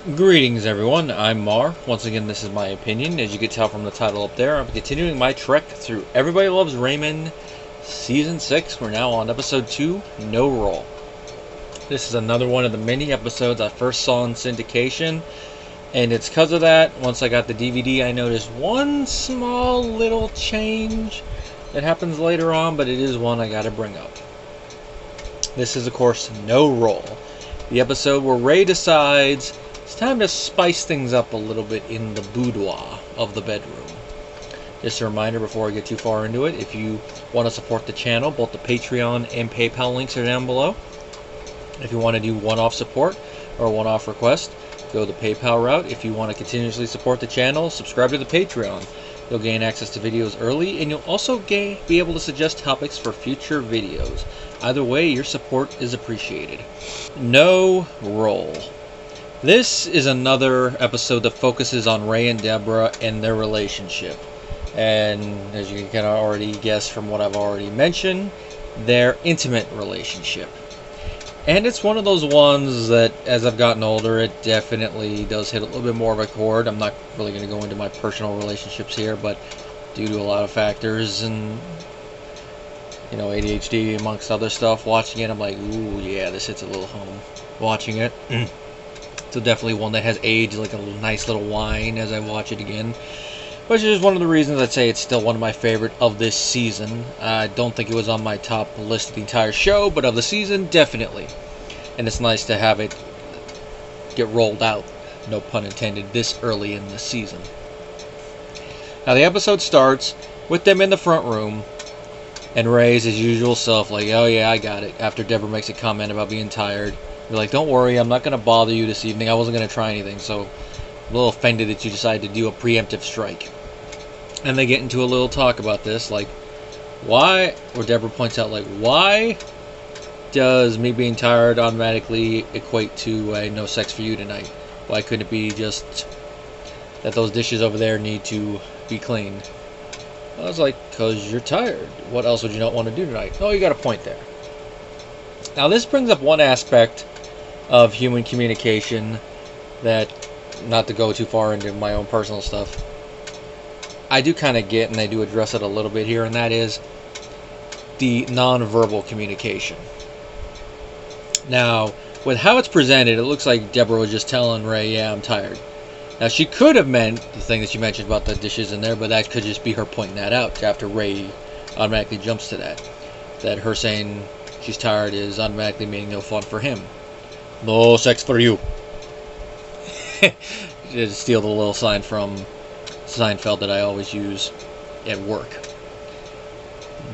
Greetings everyone, I'm Mar. Once again, this is my opinion. As you can tell from the title up there, I'm continuing my trek through Everybody Loves Raymond Season 6. We're now on Episode 2, No Roll. This is another one of the many episodes I first saw in syndication, and it's because of that, once I got the DVD, I noticed one small little change that happens later on, but it is one I gotta bring up. This is, of course, No Roll. The episode where Ray decides it's time to spice things up a little bit in the boudoir of the bedroom. Just a reminder before I get too far into it, if you want to support the channel, both the Patreon and PayPal links are down below. If you want to do one-off support or a one-off request, go the PayPal route. If you want to continuously support the channel, subscribe to the Patreon. You'll gain access to videos early, and you'll also be able to suggest topics for future videos. Either way, your support is appreciated. No Roll. This is another episode that focuses on Ray and Debra and their relationship. And as you can already guess from what I've already mentioned, their intimate relationship. And it's one of those ones that, as I've gotten older, it definitely does hit a little bit more of a chord. I'm not really going to go into my personal relationships here, but due to a lot of factors and, ADHD amongst other stuff, watching it, I'm like, ooh, yeah, this hits a little home. Watching it. So definitely one that has aged like a nice little wine as I watch it again. Which is one of the reasons I'd say it's still one of my favorite of this season. I don't think it was on my top list of the entire show, but of the season, definitely. And it's nice to have it get rolled out, no pun intended, this early in the season. Now the episode starts with them in the front room, and Ray's his usual self, like, oh yeah, I got it, after Debra makes a comment about being tired. You're like, don't worry, I'm not going to bother you this evening. I wasn't going to try anything, so I'm a little offended that you decided to do a preemptive strike. And they get into a little talk about this, like, why, or Debra points out, like, why does me being tired automatically equate to no sex for you tonight? Why couldn't it be just that those dishes over there need to be cleaned? I was like, because you're tired. What else would you not want to do tonight? Oh, you got a point there. Now, this brings up one aspect of human communication that, not to go too far into my own personal stuff, I do kind of get, and I do address it a little bit here, and that is the non-verbal communication. Now, with how it's presented, it looks like Debra was just telling Ray, yeah, I'm tired. Now, she could have meant the thing that she mentioned about the dishes in there, but that could just be her pointing that out after Ray automatically jumps to that. That her saying she's tired is automatically meaning no fun for him. No sex for you. To steal the little sign from Seinfeld that I always use at work.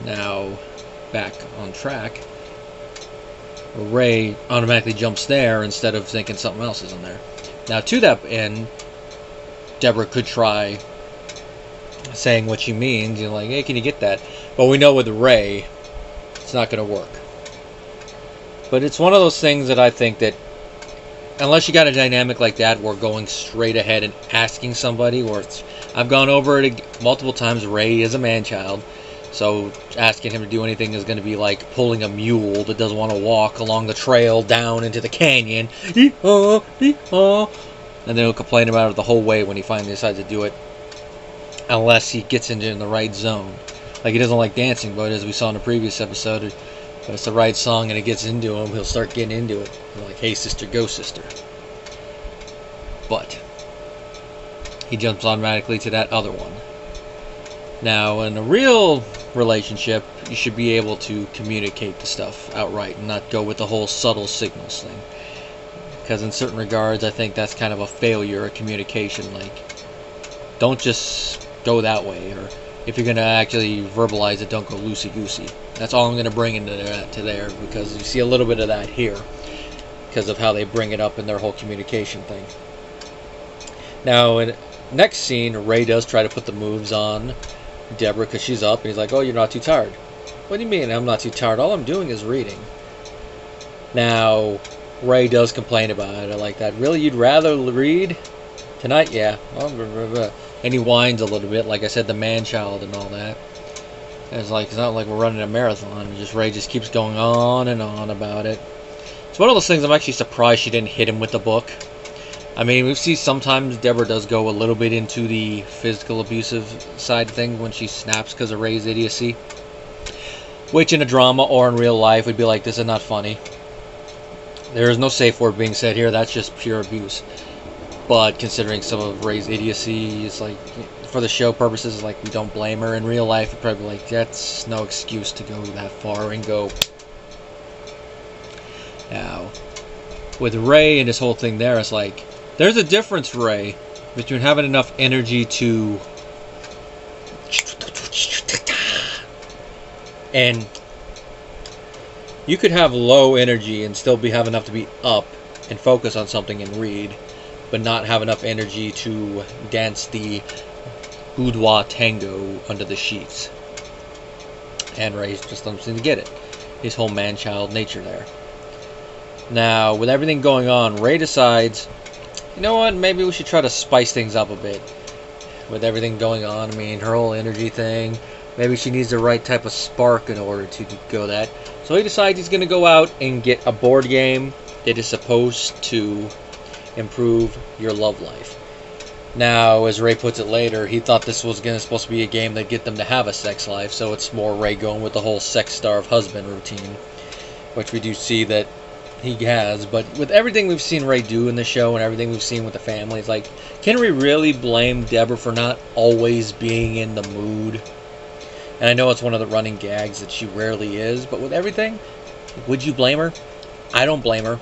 Now, back on track. Ray automatically jumps there instead of thinking something else is in there. Now, to that end, Debra could try saying what she means. You're like, hey, can you get that? But we know with Ray, it's not going to work. But it's one of those things that I think that unless you got a dynamic like that, where going straight ahead and asking somebody, or I've gone over it multiple times, Ray is a man-child, so asking him to do anything is going to be like pulling a mule that doesn't want to walk along the trail down into the canyon, and then he'll complain about it the whole way when he finally decides to do it, unless he gets into the right zone. Like, he doesn't like dancing, but as we saw in the previous episode, when it's the right song and it gets into him, he'll start getting into it. Like, hey sister, go sister. But he jumps automatically to that other one. Now, in a real relationship, you should be able to communicate the stuff outright and not go with the whole subtle signals thing. Because in certain regards, I think that's kind of a failure of communication. Like, don't just go that way, or if you're going to actually verbalize it, don't go loosey-goosey. That's all I'm going to bring into there, because you see a little bit of that here because of how they bring it up in their whole communication thing. Now, in next scene, Ray does try to put the moves on Debra because she's up, and he's like, oh, you're not too tired. What do you mean I'm not too tired? All I'm doing is reading. Now, Ray does complain about it like that. Really, you'd rather read? Tonight? Yeah. And he whines a little bit, like I said, the man-child and all that. And it's not like we're running a marathon. Ray just keeps going on and on about it. It's one of those things I'm actually surprised she didn't hit him with the book. I mean, we see sometimes Debra does go a little bit into the physical abusive side of things when she snaps because of Ray's idiocy. Which in a drama or in real life would be like, this is not funny. There is no safe word being said here, that's just pure abuse. But considering some of Ray's idiocy, it's like, for the show purposes, it's like we don't blame her. In real life, it'd probably be like, that's no excuse to go that far and go. Now, with Ray and this whole thing there, it's like, there's a difference, Ray, between having enough energy to... And you could have low energy and still have enough to be up and focus on something and read, but not have enough energy to dance the boudoir tango under the sheets. And Ray just doesn't seem to get it. His whole man-child nature there. Now, with everything going on, Ray decides, you know what, maybe we should try to spice things up a bit. With everything going on, I mean, her whole energy thing, maybe she needs the right type of spark in order to go that. So he decides he's going to go out and get a board game that is supposed to improve your love life. Now, as Ray puts it later, he thought this was supposed to be a game that get them to have a sex life, so it's more Ray going with the whole sex-starved husband routine, which we do see that he has. But with everything we've seen Ray do in the show and everything we've seen with the family, it's like, can we really blame Debra for not always being in the mood? And I know it's one of the running gags that she rarely is, but with everything, would you blame her? I don't blame her.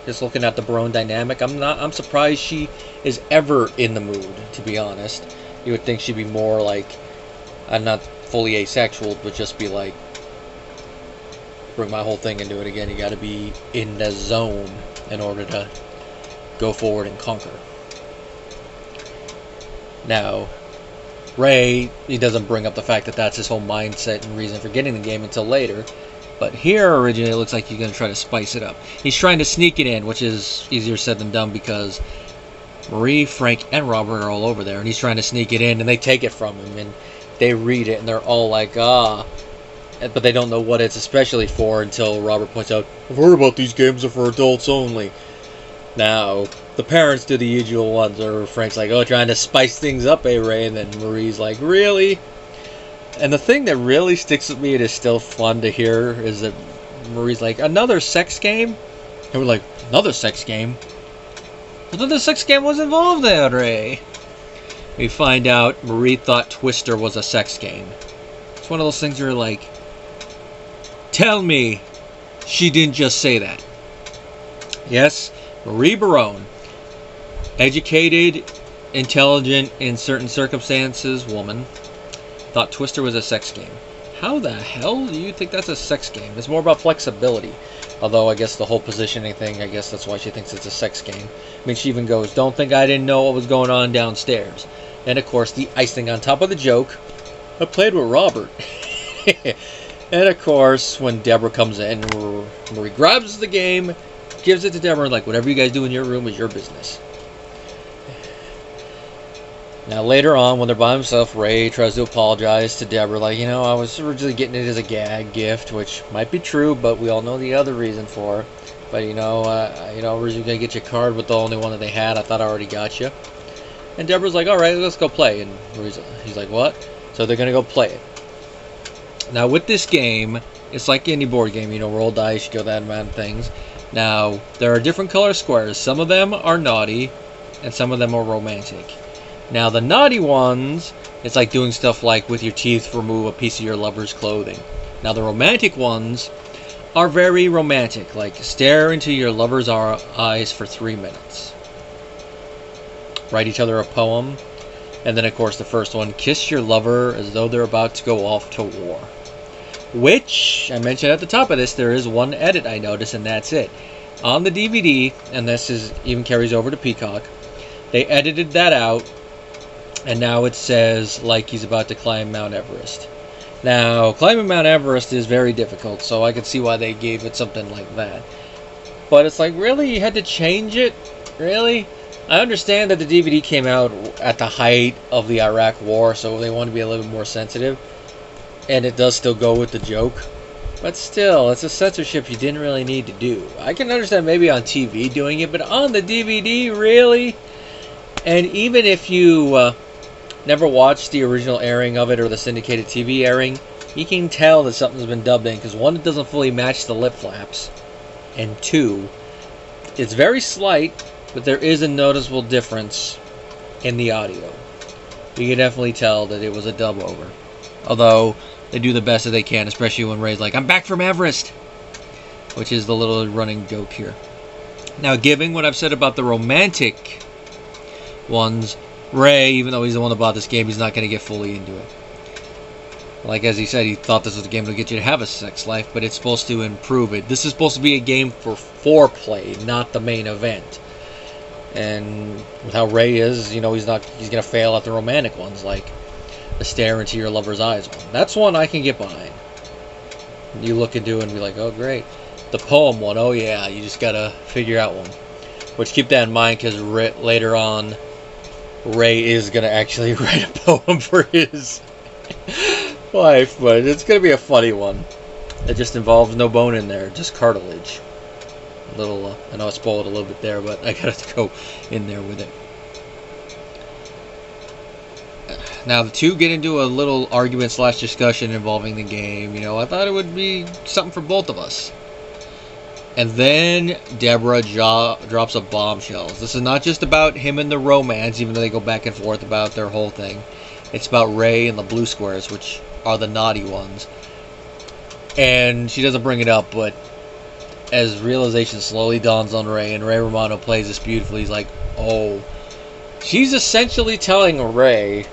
Just looking at the Barone dynamic, I'm surprised she is ever in the mood, to be honest. You would think she'd be more like, I'm not fully asexual, but just be like, bring my whole thing into it again. You got to be in the zone in order to go forward and conquer. Now, Ray, he doesn't bring up the fact that that's his whole mindset and reason for getting the game until later. But here, originally, it looks like he's going to try to spice it up. He's trying to sneak it in, which is easier said than done because Marie, Frank, and Robert are all over there. And he's trying to sneak it in, and they take it from him. And they read it, and they're all like, ah. But they don't know what it's especially for until Robert points out, I've heard about these games are for adults only. Now, the parents do the usual ones, or Frank's like, oh, trying to spice things up, Ray? And then Marie's like, really? And the thing that really sticks with me, it is still fun to hear, is that Marie's like, another sex game? And we're like, another sex game? I thought the sex game was involved there, Ray. We find out Marie thought Twister was a sex game. It's one of those things where you're like, tell me she didn't just say that. Yes, Marie Barone, educated, intelligent, in certain circumstances woman, thought Twister was a sex game. How the hell do you think that's a sex game? It's more about flexibility. Although I guess the whole positioning thing, I guess that's why she thinks it's a sex game. I mean, she even goes, don't think I didn't know what was going on downstairs. And of course, the icing on top of the joke, I played with Robert. And of course, when Debra comes in, Marie grabs the game, gives it to Debra, like, whatever you guys do in your room is your business. Now, later on, when they're by themselves, Ray tries to apologize to Debra, like, you know, I was originally getting it as a gag gift, which might be true, but we all know the other reason for it. But, originally going to get you a card with the only one that they had. I thought I already got you. And Deborah's like, all right, let's go play. And he's like, what? So they're going to go play it. Now, with this game, it's like any board game, roll dice, you go that amount of things. Now, there are different color squares. Some of them are naughty, and some of them are romantic. Now, the naughty ones, it's like doing stuff like with your teeth, remove a piece of your lover's clothing. Now, the romantic ones are very romantic, like stare into your lover's eyes for 3 minutes. Write each other a poem. And then, of course, the first one, kiss your lover as though they're about to go off to war. Which, I mentioned at the top of this, there is one edit I noticed, and that's it. On the DVD, and even carries over to Peacock, they edited that out, and now it says, like he's about to climb Mount Everest. Now, climbing Mount Everest is very difficult, so I can see why they gave it something like that. But it's like, really? You had to change it? Really? I understand that the DVD came out at the height of the Iraq War, so they want to be a little bit more sensitive. And it does still go with the joke. But still, it's a censorship you didn't really need to do. I can understand maybe on TV doing it, but on the DVD, really? And even if you never watched the original airing of it or the syndicated TV airing, you can tell that something's been dubbed in, because one, it doesn't fully match the lip flaps, and two, it's very slight, but there is a noticeable difference in the audio. You can definitely tell that it was a dub over. Although, they do the best that they can, especially when Ray's like, "I'm back from Everest!" Which is the little running joke here. Now, given what I've said about the romantic ones, Ray, even though he's the one that bought this game, he's not going to get fully into it. Like, as he said, he thought this was a game to get you to have a sex life, but it's supposed to improve it. This is supposed to be a game for foreplay, not the main event. And with how Ray is, he's going to fail at the romantic ones, like the stare into your lover's eyes one. That's one I can get behind. You look into it and be like, oh, great. The poem one, oh yeah, you just got to figure out one. Which, keep that in mind, because later on, Ray is going to actually write a poem for his wife, but it's going to be a funny one. It just involves no bone in there, just cartilage. I know I spoiled a little bit there, but I got to go in there with it. Now, the two get into a little argument/discussion involving the game. I thought it would be something for both of us. And then Debra drops a bombshell. This is not just about him and the romance, even though they go back and forth about their whole thing. It's about Ray and the blue squares, which are the naughty ones. And she doesn't bring it up, but as realization slowly dawns on Ray, and Ray Romano plays this beautifully, he's like, oh. She's essentially telling Ray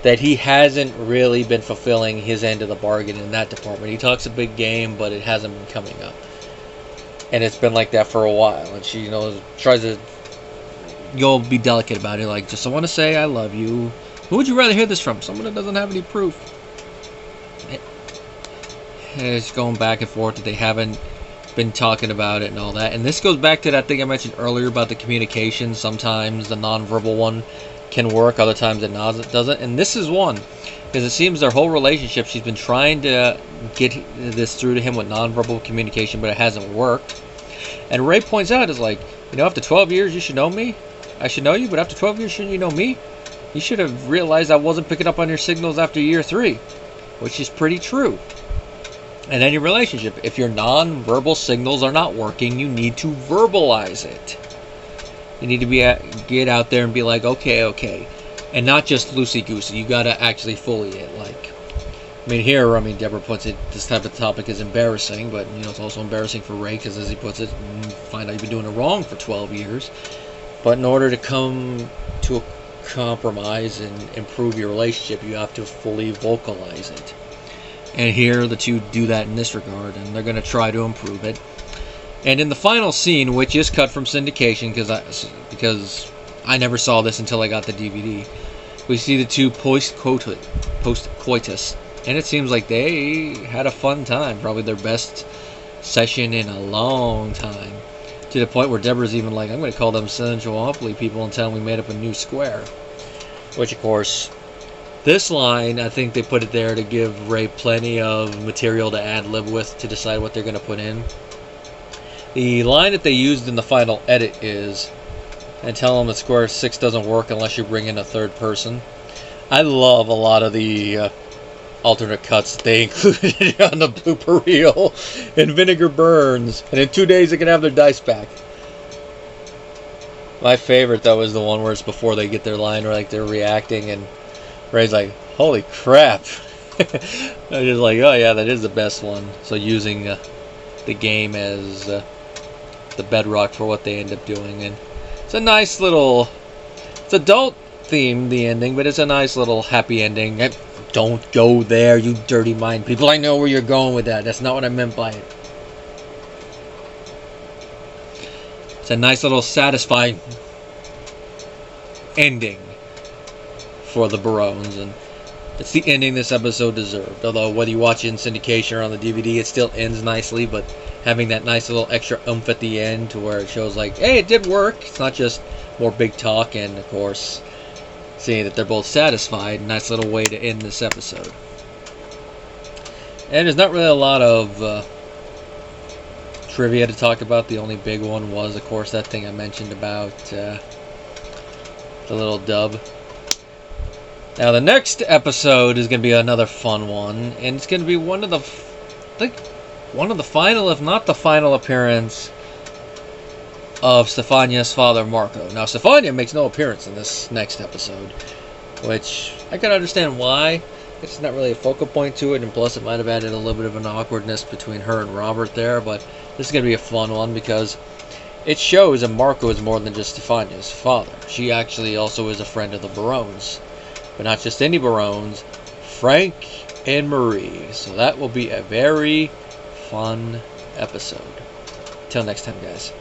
that he hasn't really been fulfilling his end of the bargain in that department. He talks a big game, but it hasn't been coming up. And it's been like that for a while. And she, tries to be delicate about it. Like, just I want to say I love you. Who would you rather hear this from? Someone that doesn't have any proof. And it's going back and forth that they haven't been talking about it and all that. And this goes back to that thing I mentioned earlier about the communication. Sometimes the nonverbal one can work, other times it doesn't. And this is one, because it seems their whole relationship, she's been trying to get this through to him with nonverbal communication, but it hasn't worked. And Ray points out, is like, after 12 years you should know me. I should know you, but after 12 years shouldn't you know me? You should have realized I wasn't picking up on your signals after year 3, which is pretty true. In any relationship, if your nonverbal signals are not working, you need to verbalize it. You need to get out there and be like, okay. And not just loosey-goosey. You got to actually fully it. Debra puts it, this type of topic is embarrassing, but, it's also embarrassing for Ray, because as he puts it, you find out you've been doing it wrong for 12 years. But in order to come to a compromise and improve your relationship, you have to fully vocalize it. And here, the two do that in this regard, and they're going to try to improve it. And in the final scene, which is cut from syndication, because I never saw this until I got the DVD, we see the two post-coitus, and it seems like they had a fun time, probably their best session in a long time, to the point where Deborah's even like, I'm going to call them Sensuoopoly people and tell them we made up a new square. Which, of course, this line, I think they put it there to give Ray plenty of material to ad-lib with to decide what they're going to put in. The line that they used in the final edit is, and tell them that Square 6 doesn't work unless you bring in a third person. I love a lot of the alternate cuts that they included on the blooper reel. And Vinegar burns, and in 2 days they can have their dice back. My favorite, though, is the one where it's before they get their line, or like they're reacting, and Ray's like, holy crap. I'm just like, oh yeah, that is the best one. So using the game as the bedrock for what they end up doing. And it's a nice little, it's adult themed, the ending, but it's a nice little happy ending. Don't go there, you dirty mind people. I know where you're going with that. That's not what I meant by it. It's a nice little satisfying ending for the Barones, and it's the ending this episode deserved. Although whether you watch it in syndication or on the DVD, it still ends nicely, but having that nice little extra oomph at the end to where it shows like, hey, it did work. It's not just more big talk, and of course, seeing that they're both satisfied. Nice little way to end this episode. And there's not really a lot of trivia to talk about. The only big one was, of course, that thing I mentioned about the little dub. Now, the next episode is going to be another fun one, and it's going to be one of the final, if not the final, appearance of Stefania's father, Marco. Now, Stefania makes no appearance in this next episode, which I can understand why. It's not really a focal point to it, and plus it might have added a little bit of an awkwardness between her and Robert there, but this is going to be a fun one because it shows that Marco is more than just Stefania's father. She actually also is a friend of the Barones, but not just any Barones, Frank and Marie. So that will be a very fun episode. Till next time, guys.